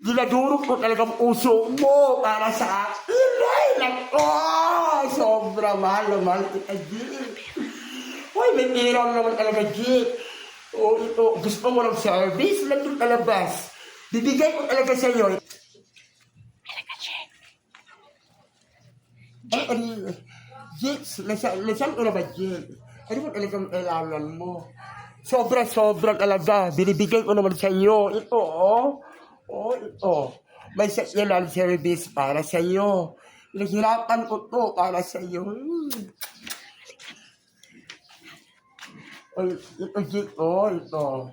dinadurog ko talagang puso mo para sa akin. Ay, nako! Sobra mahal na mahal kita, Jake. Uy, may pira naman talaga, Jake. O, ito, gusto mo ng service? Nandun talabas. Bibigay ko talaga sa'yo. Ay, Jake, nasaan ko na ba, Jake? Ano ba talagang kailangan mo? Sobra talaga. Binibigay ko naman sa iyo. Ito, oh. Oh, ito. May sectional service para sa iyo. Naghirapan ko to para sa iyo. Oh, ito, Jake, oh, ito.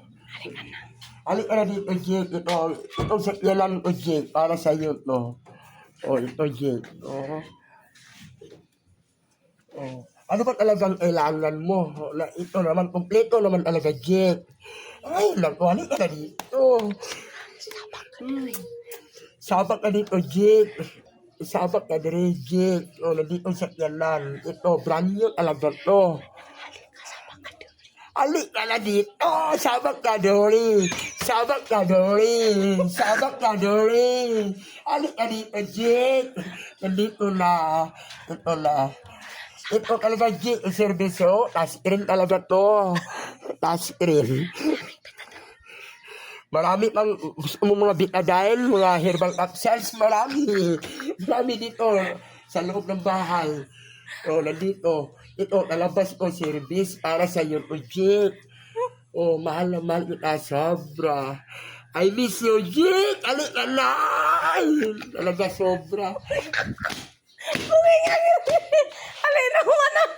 Alik ka na dito, Jake. Ito sectional ko, Jake, para sa iyo to. Oh, ito, Jake. Oh. Oh. Ano ba talagang kailangan mo? Na ito naman, kompleto naman talaga, Jake. Ay, naku, ano ka na dito? Sabak ka dito, Jake. Sabak ka dito, Jake. O, nandito sa kyanan. Ito, brand new talaga to. Alik ka na dito. Sabak ka, Dory. Sabak ka, Dory. Sabak ka, Dory. Alik ka dito, Jake. Nandito na. Ito na. Ito talaga, Jake, service, oh. Touchscreen talaga to. Touchscreen. Marami pang gusto mo mga Betadine, mga herbal capsules, marami. Marami dito sa loob ng bahay. O, nandito. Ito, talabas ko service para sa iyo, Jake. Oh, mahal na mahal kita, sobra. I miss you, Jake. Alik ka na. Talaga sobra. Alin ako, anak.